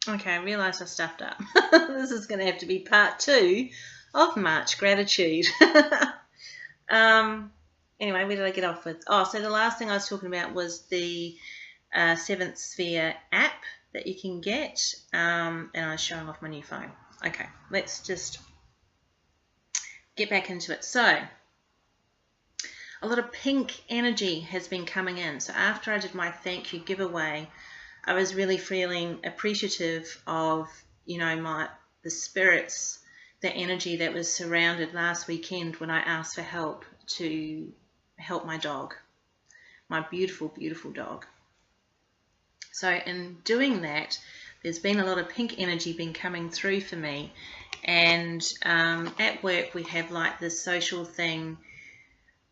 Okay, I realised I stuffed up. This is going to have to be part 2 of March Gratitude. Anyway, where did I get off with? Oh, so the last thing I was talking about was the 7th Sphere app that you can get, and I was showing off my new phone. Okay, let's just get back into it. So, a lot of pink energy has been coming in. So after I did my thank you giveaway, I was really feeling appreciative of, the spirits, the energy that was surrounded last weekend when I asked for help to help my dog, my beautiful, beautiful dog. So in doing that, there's been a lot of pink energy been coming through for me. And at work we have like this social thing.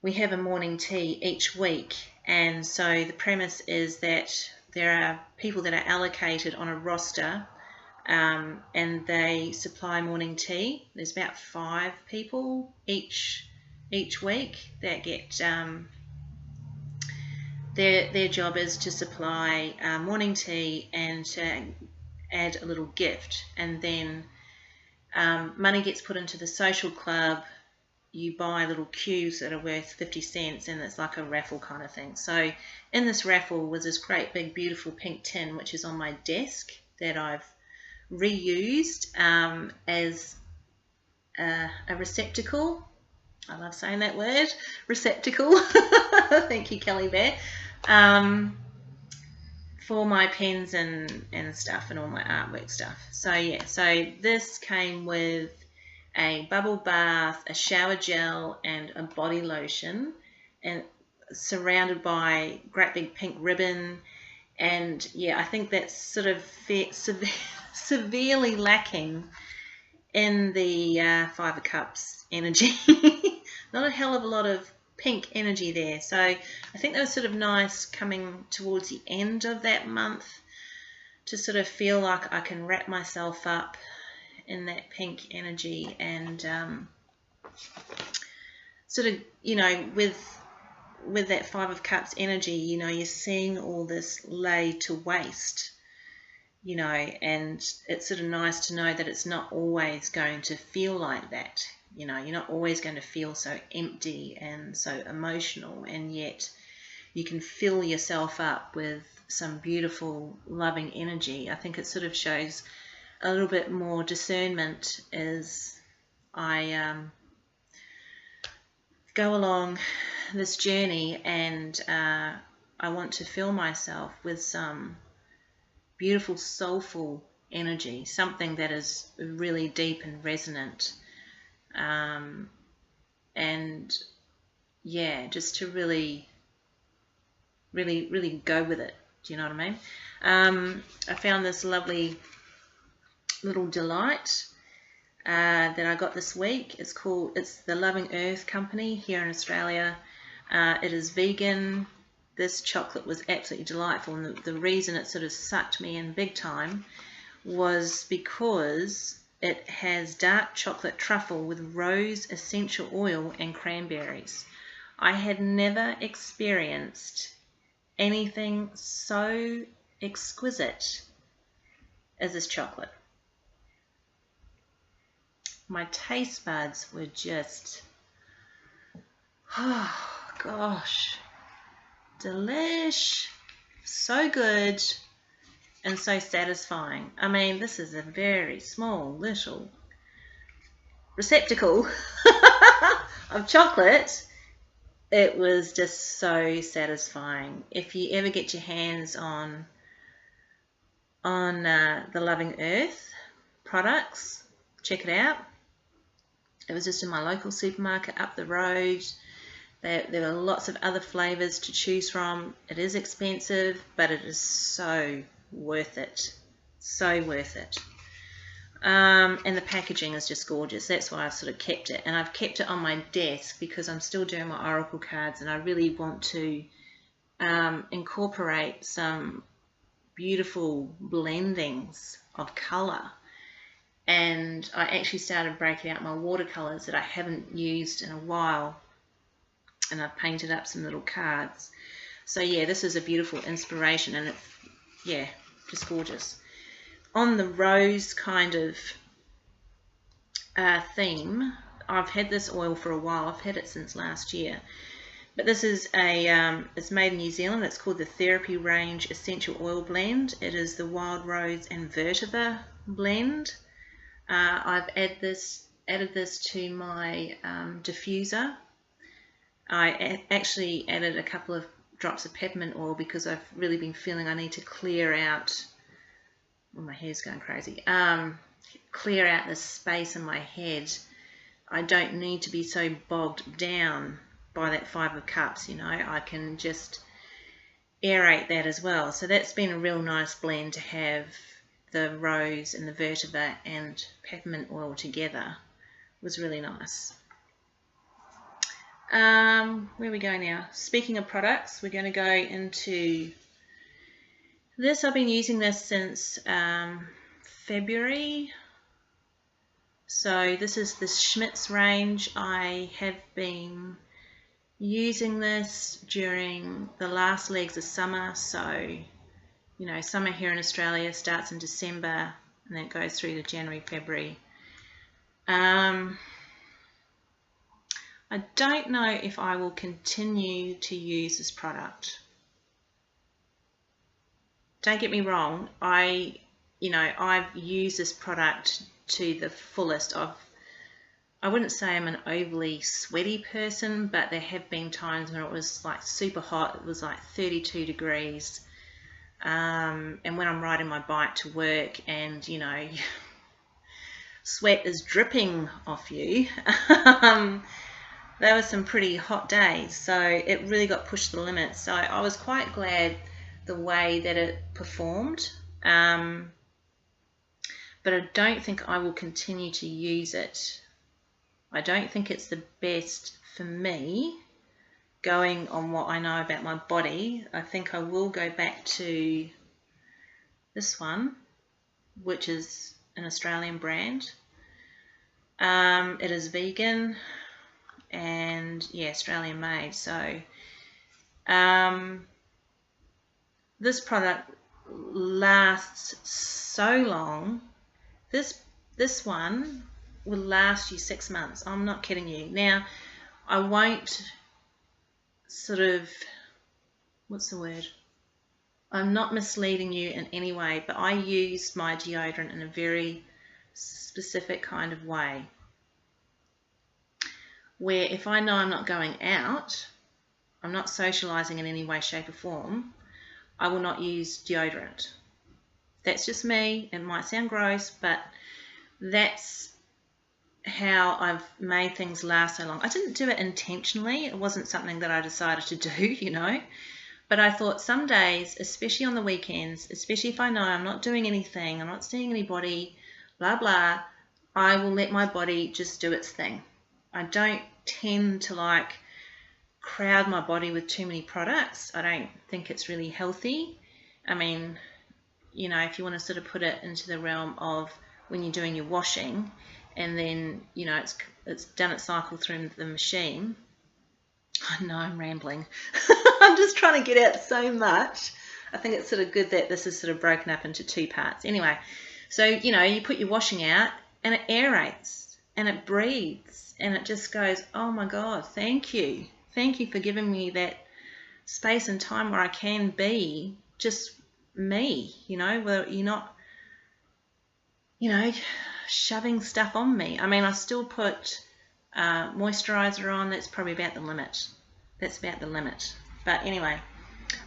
We have a morning tea each week, and so the premise is that there are people that are allocated on a roster, and they supply morning tea. There's about 5 people each week that get their job is to supply morning tea and to add a little gift, and then money gets put into the social club. You buy little cubes that are worth 50 cents, and it's like a raffle kind of thing. So in this raffle was this great big beautiful pink tin, which is on my desk, that I've reused as a receptacle. I love saying that word, receptacle. Thank you, Kelly Bear. For my pens and stuff, and all my artwork stuff. So yeah, so this came with a bubble bath, a shower gel, and a body lotion, and surrounded by great big pink ribbon. And yeah, I think that's sort of severely lacking in the 5 of Cups energy. Not a hell of a lot of pink energy there. So I think that was sort of nice coming towards the end of that month to sort of feel like I can wrap myself up in that pink energy, and sort of, with that 5 of Cups energy, you're seeing all this lay to waste, and it's sort of nice to know that it's not always going to feel like that. You're not always going to feel so empty and so emotional, and yet you can fill yourself up with some beautiful, loving energy. I think it sort of shows a little bit more discernment as I go along this journey, and I want to fill myself with some beautiful, soulful energy, something that is really deep and resonant, and yeah, just to really go with it. Do you know what I mean? I found this lovely little delight that I got this week. It's the Loving Earth Company here in Australia. It is vegan. This chocolate was absolutely delightful, and the reason it sort of sucked me in big time was because it has dark chocolate truffle with rose essential oil and cranberries. I had never experienced anything so exquisite as this chocolate. My taste buds were just, oh gosh, delish, so good and so satisfying. I mean, this is a very small little receptacle of chocolate. It was just so satisfying. If you ever get your hands on the Loving Earth products, check it out. It was just in my local supermarket up the road. There were lots of other flavors to choose from. It is expensive, but it is so worth it. So worth it. And the packaging is just gorgeous. That's why I've sort of kept it. And I've kept it on my desk because I'm still doing my oracle cards, and I really want to incorporate some beautiful blendings of color. And I actually started breaking out my watercolors that I haven't used in a while, and I've painted up some little cards. So yeah, this is a beautiful inspiration, and yeah, just gorgeous. on the rose kind of theme. I've had this oil for a while. I've had it since last year. But this is it's made in New Zealand. It's called the Therapy Range Essential Oil Blend. It is the Wild Rose and Vetiver blend. I've added this to my diffuser. I actually added a couple of drops of peppermint oil because I've really been feeling I need to clear out, well, my hair's going crazy, clear out the space in my head. I don't need to be so bogged down by that 5 of Cups, you know. I can just aerate that as well. So that's been a real nice blend to have the rose and the vetiver and peppermint oil together. It was really nice. Where we go now? Speaking of products, we're going to go into this. I've been using this since February. So this is the Schmidt's range. I have been using this during the last legs of summer. So, you know, summer here in Australia starts in December and then it goes through to January, February. I don't know if I will continue to use this product. Don't get me wrong, I've used this product to the fullest. I wouldn't say I'm an overly sweaty person, but there have been times when it was like super hot. It was like 32 degrees. And when I'm riding my bike to work and, you know, sweat is dripping off you, there were some pretty hot days. So it really got pushed to the limit. So I was quite glad the way that it performed. But I don't think I will continue to use it. I don't think it's the best for me, going on what I know about my body. I think I will go back to this one, which is an Australian brand. It is vegan and, yeah, Australian made. So this product lasts so long. This one will last you 6 months. I'm not kidding you. Now, I won't sort of, what's the word? I'm not misleading you in any way, but I use my deodorant in a very specific kind of way, where if I know I'm not going out, I'm not socializing in any way, shape or form, I will not use deodorant. That's just me. It might sound gross, but that's how I've made things last so long. I didn't do it intentionally. It wasn't something that I decided to do, you know. But I thought some days, especially on the weekends, especially if I know I'm not doing anything, I'm not seeing anybody, blah, blah, I will let my body just do its thing. I don't tend to like crowd my body with too many products. I don't think it's really healthy. I mean, you know, if you want to sort of put it into the realm of when you're doing your washing and then, you know, it's done its cycle through the machine. I know I'm rambling. I'm just trying to get out so much. I think it's sort of good that this is sort of broken up into 2 parts. Anyway, so, you know, you put your washing out and it aerates and it breathes and it just goes, oh my God, thank you. Thank you for giving me that space and time where I can be just me, you know, where you're not, you know, shoving stuff on me. I mean, I still put moisturizer on. That's probably about the limit. That's about the limit. But anyway,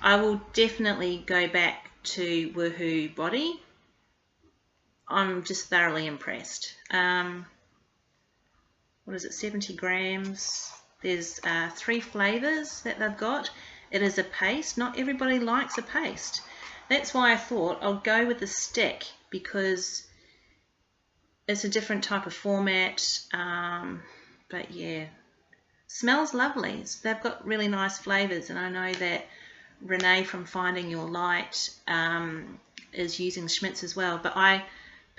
I will definitely go back to Woohoo Body. I'm just thoroughly impressed. What is it, 70 grams? There's 3 flavors that they've got. It is a paste. Not everybody likes a paste. That's why I thought I'll go with the stick, because it's a different type of format. But yeah, smells lovely. They've got really nice flavors, and I know that Renee from Finding Your Light is using Schmidt's as well. But I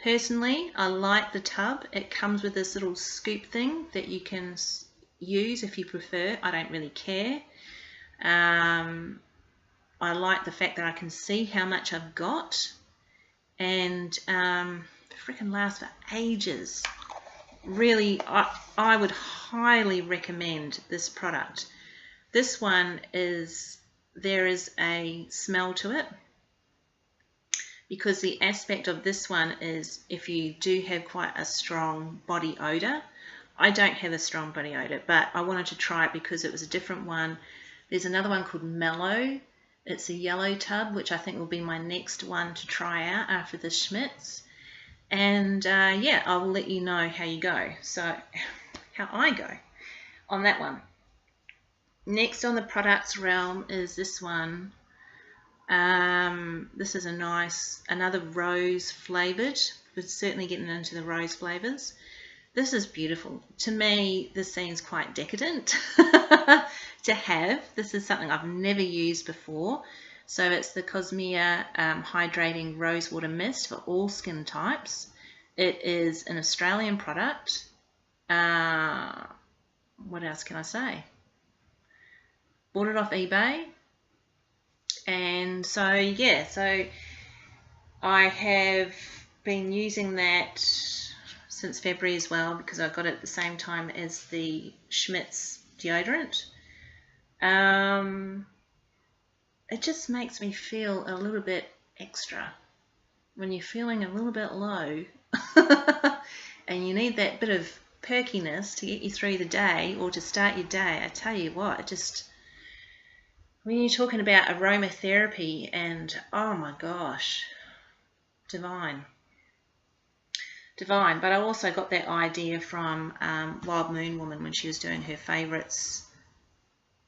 personally, I like the tub. It comes with this little scoop thing that you can use if you prefer. I don't really care. I like the fact that I can see how much I've got, and freaking lasts for ages. Really, I would highly recommend this product. This one there is a smell to it, because the aspect of this one is if you do have quite a strong body odor. I don't have a strong body odor, but I wanted to try it because it was a different one. There's another one called Mellow. It's a yellow tub, which I think will be my next one to try out after the Schmidt's. And yeah, I will let you know how you go. So how I go on that one. Next on the products realm is this one. This is another rose flavored. We're certainly getting into the rose flavors. This is beautiful. To me, this seems quite decadent to have. This is something I've never used before. So it's the Cosmea Hydrating Rosewater Mist for all skin types. It is an Australian product. What else can I say? Bought it off eBay. And so, yeah, so I have been using that since February as well, because I got it at the same time as the Schmidt's deodorant. It just makes me feel a little bit extra when you're feeling a little bit low and you need that bit of perkiness to get you through the day or to start your day. I tell you what, when you're talking about aromatherapy, and oh my gosh, divine. But I also got that idea from Wild Moon Woman when she was doing her favourites,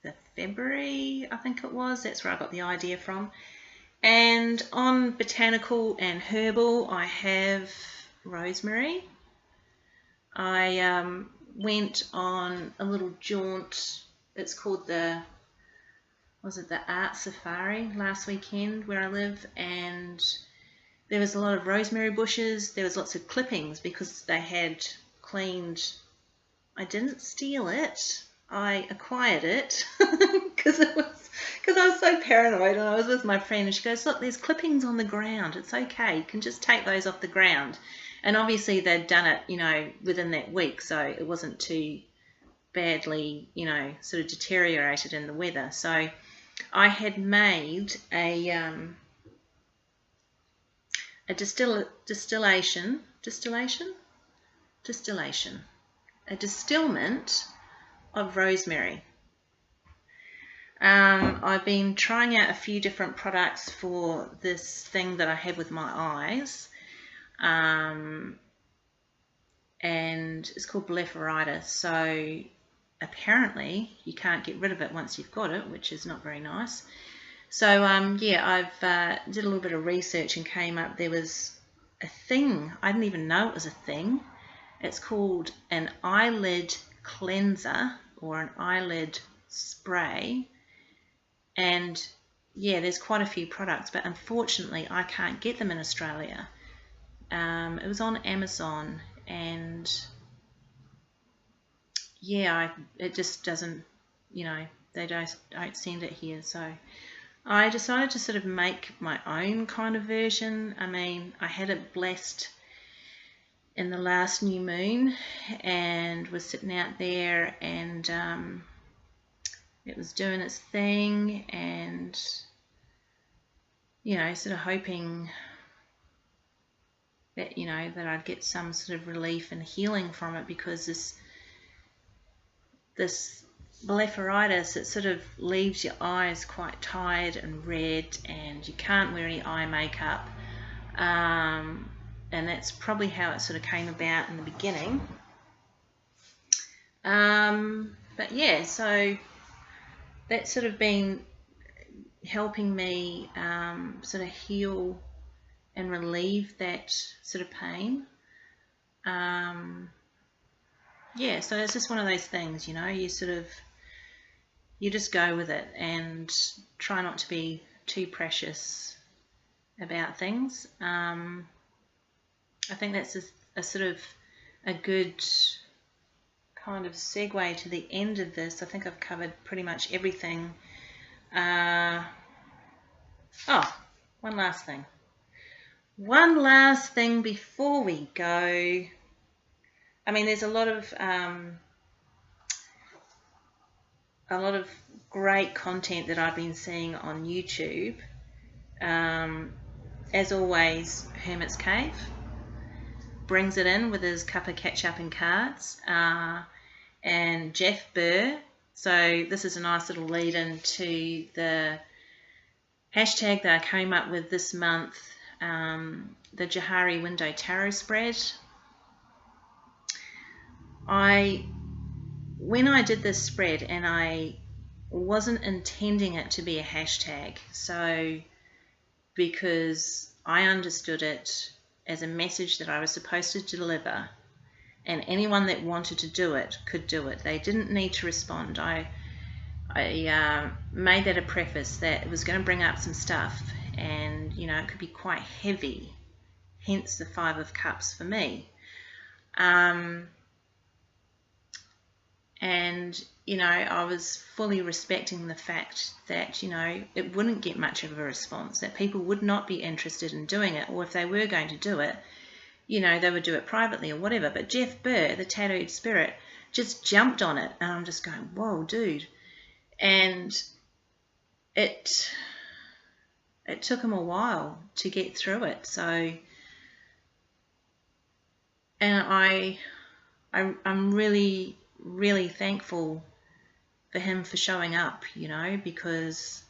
the February, I think it was. That's where I got the idea from. And on botanical and herbal, I have rosemary. I went on a little jaunt. It's called the Art Safari last weekend where I live, and there was a lot of rosemary bushes. There was lots of clippings because they had cleaned. I didn't steal it. I acquired it because I was so paranoid, and I was with my friend, and she goes, "Look, there's clippings on the ground. It's okay. You can just take those off the ground." And obviously they'd done it, you know, within that week, so it wasn't too badly, you know, sort of deteriorated in the weather. So I had made a distilment of rosemary. I've been trying out a few different products for this thing that I have with my eyes, and it's called blepharitis. So apparently you can't get rid of it once you've got it, which is not very nice. So yeah, I've did a little bit of research and came up, there was a thing, I didn't even know it was a thing. It's called an eyelid cleanser or an eyelid spray, and yeah, there's quite a few products, but unfortunately I can't get them in Australia. It was on Amazon, and yeah, it just doesn't, you know, they don't send it here. So I decided to sort of make my own kind of version. I mean, I had it blessed in the last new moon and was sitting out there, and it was doing its thing, and you know, sort of hoping that, you know, that I'd get some sort of relief and healing from it, because this blepharitis, it sort of leaves your eyes quite tired and red, and you can't wear any eye makeup, and that's probably how it sort of came about in the beginning. But yeah, so that's sort of been helping me sort of heal and relieve that sort of pain. Yeah, so it's just one of those things, you know, you just go with it and try not to be too precious about things. I think that's a sort of a good kind of segue to the end of this. I think I've covered pretty much everything. Oh, one last thing. One last thing before we go. I mean, there's a lot of great content that I've been seeing on YouTube. As always, Hermit's Cave brings it in with his cup of ketchup and cards, and Jeff Burr. So this is a nice little lead into the hashtag that I came up with this month, the Johari Window Tarot Spread. When I did this spread, and I wasn't intending it to be a hashtag, so because I understood it as a message that I was supposed to deliver, and anyone that wanted to do it could do it. They didn't need to respond. I made that a preface that it was going to bring up some stuff, and you know, it could be quite heavy, hence the 5 of Cups for me. And you know, I was fully respecting the fact that, you know, it wouldn't get much of a response, that people would not be interested in doing it, or if they were going to do it, you know, they would do it privately or whatever. But Jeff Burr, the tattooed spirit, just jumped on it, and I'm just going, whoa, dude. And it took him a while to get through it. So, and I'm really, really thankful for him for showing up, you know, because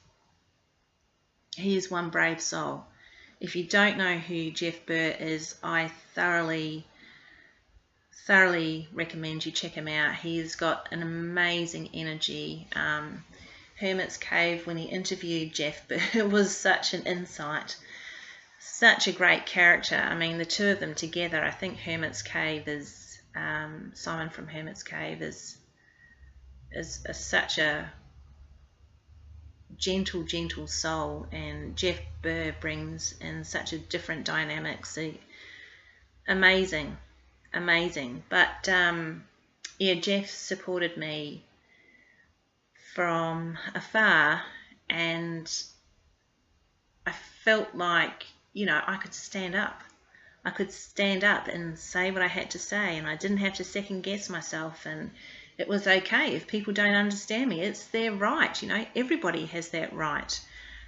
he is one brave soul. If you don't know who Jeff Burr is, I thoroughly recommend you check him out. He's got an amazing energy. Hermit's Cave, when he interviewed Jeff Burr, was such an insight. Such a great character. I mean, the two of them together, I think Hermit's Cave is, Simon from Hermit's Cave is such a gentle soul, and Jeff Burr brings in such a different dynamic. So amazing. But yeah, Jeff supported me from afar, and I felt like, you know, I could stand up and say what I had to say, and I didn't have to second guess myself, and it was okay if people don't understand me. It's their right, you know. Everybody has that right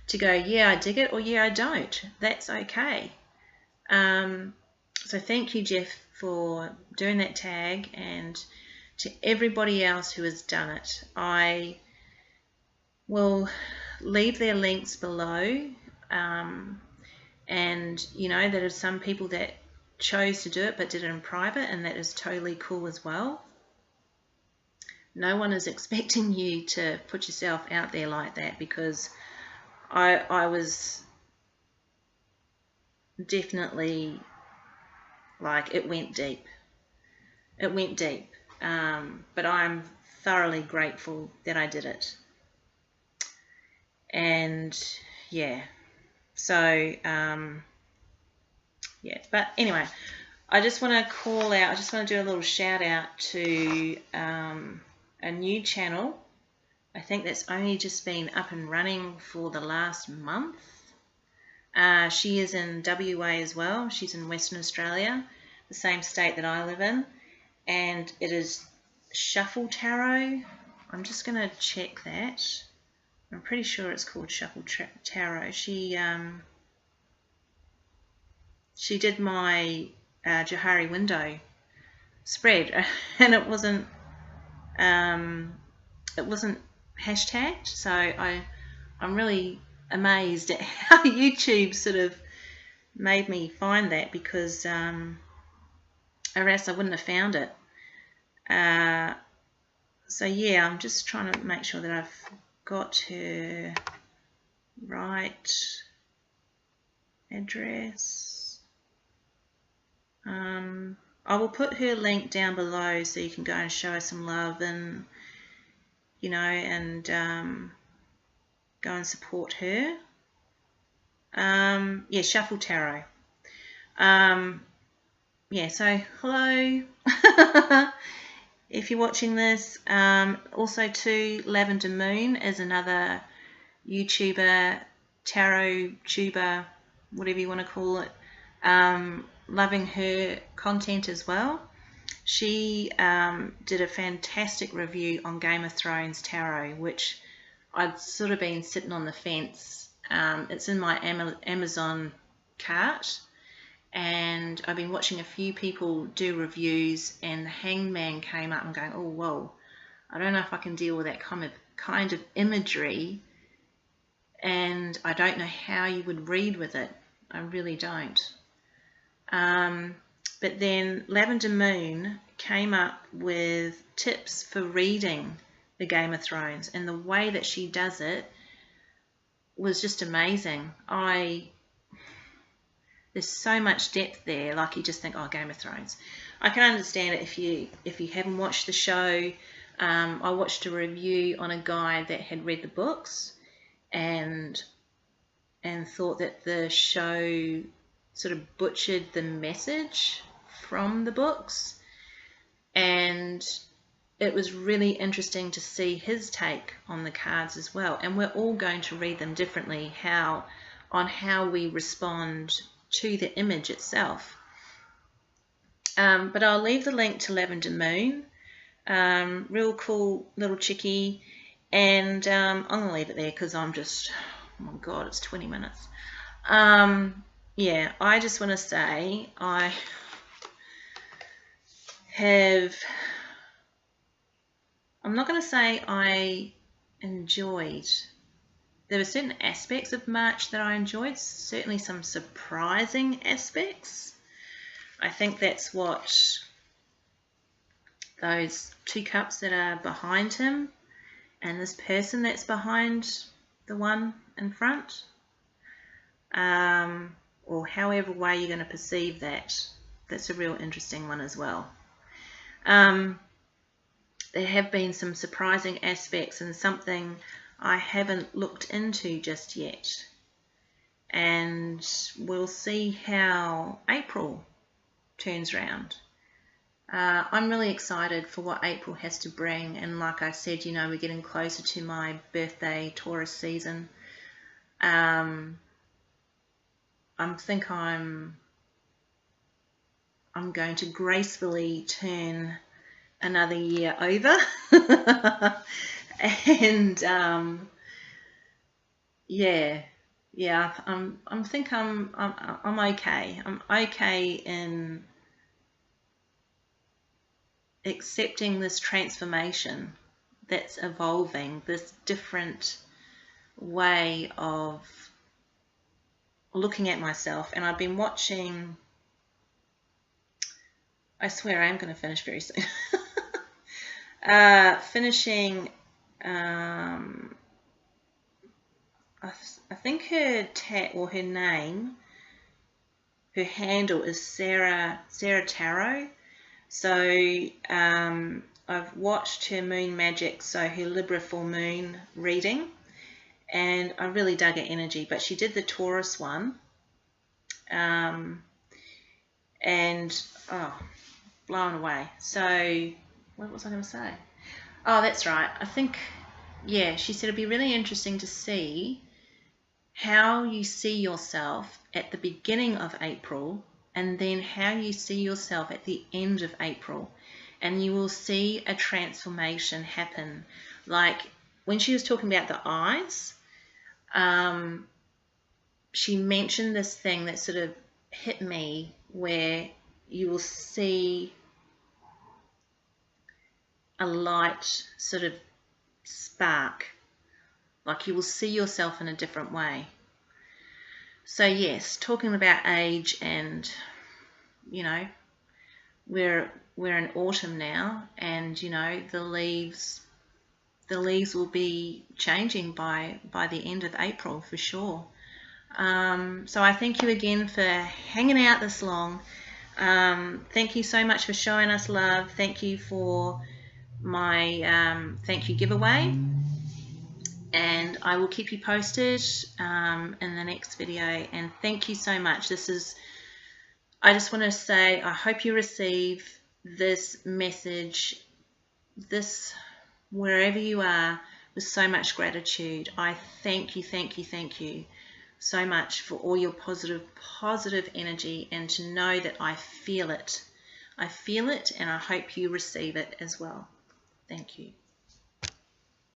to go, yeah, I dig it, or yeah, I don't. That's okay. So thank you, Jeff, for doing that tag, and to everybody else who has done it. I will leave their links below, and you know, there are some people that chose to do it but did it in private, and that is totally cool as well. No one is expecting you to put yourself out there like that, because I was definitely, like, it went deep. But I'm thoroughly grateful that I did it. And yeah, so yeah, but anyway, I just want to call out, I just want to do a little shout out to a new channel. I think that's only just been up and running for the last month. She is in WA as well. She's in Western Australia, the same state that I live in, and it is Shuffle Tarot. I'm just going to check that. I'm pretty sure it's called Shuffle Tarot. She did my Johari window spread, and it wasn't hashtagged, so I'm really amazed at how YouTube sort of made me find that, because or else I wouldn't have found it. So yeah, I'm just trying to make sure that I've got her right address. I will put her link down below so you can go and show her some love, and you know, and go and support her. Yeah, Shuffle Tarot. Yeah, so hello. If you're watching this, also too, Lavender Moon is another YouTuber, tarot tuber, whatever you want to call it. Loving her content as well. She did a fantastic review on Game of Thrones Tarot, which I'd sort of been sitting on the fence. It's in my Amazon cart, and I've been watching a few people do reviews, and the Hangman came up and going, oh, whoa, I don't know if I can deal with that kind of imagery, and I don't know how you would read with it. I really don't. But then Lavender Moon came up with tips for reading the Game of Thrones, and the way that she does it was just amazing. There's so much depth there, like you just think, oh, Game of Thrones. I can understand it if you haven't watched the show. I watched a review on a guy that had read the books and thought that the show sort of butchered the message from the books, and it was really interesting to see his take on the cards as well. And we're all going to read them differently, on how we respond to the image itself. But I'll leave the link to Lavender Moon. Real cool little chickie, and I'm going to leave it there because I'm just, oh my god, it's 20 minutes. Yeah, I just want to say I'm not going to say I enjoyed. There were certain aspects of March that I enjoyed, certainly some surprising aspects. I think that's what those two cups that are behind him and this person that's behind the one in front, or however way you're going to perceive that, that's a real interesting one as well. There have been some surprising aspects and something I haven't looked into just yet, and we'll see how April turns around. I'm really excited for what April has to bring, and like I said, you know, we're getting closer to my birthday Taurus season. I think I'm going to gracefully turn another year over. And yeah, I think I'm okay. I'm okay in accepting this transformation that's evolving, this different way of looking at myself. And I've been watching, I swear I am going to finish very soon. Finishing, I think her her name, her handle is Sarah Tarot. So I've watched her Moon Magic, so her Libra full moon reading, and I really dug her energy. But she did the Taurus one, and oh, blown away. So what was I going to say? Oh, that's right. I think, yeah, she said it'd be really interesting to see how you see yourself at the beginning of April, and then how you see yourself at the end of April, and you will see a transformation happen. Like when she was talking about the eyes, she mentioned this thing that sort of hit me, where you will see a light sort of spark, like you will see yourself in a different way. So yes, talking about age, and you know, we're in autumn now, and you know, the leaves will be changing by the end of April for sure. So I thank you again for hanging out this long. Thank you so much for showing us love. Thank you for my thank you giveaway, and I will keep you posted in the next video. And thank you so much. I just want to say, I hope you receive this message, wherever you are, with so much gratitude. I thank you so much for all your positive energy, and to know that I feel it. I feel it, and I hope you receive it as well. Thank you.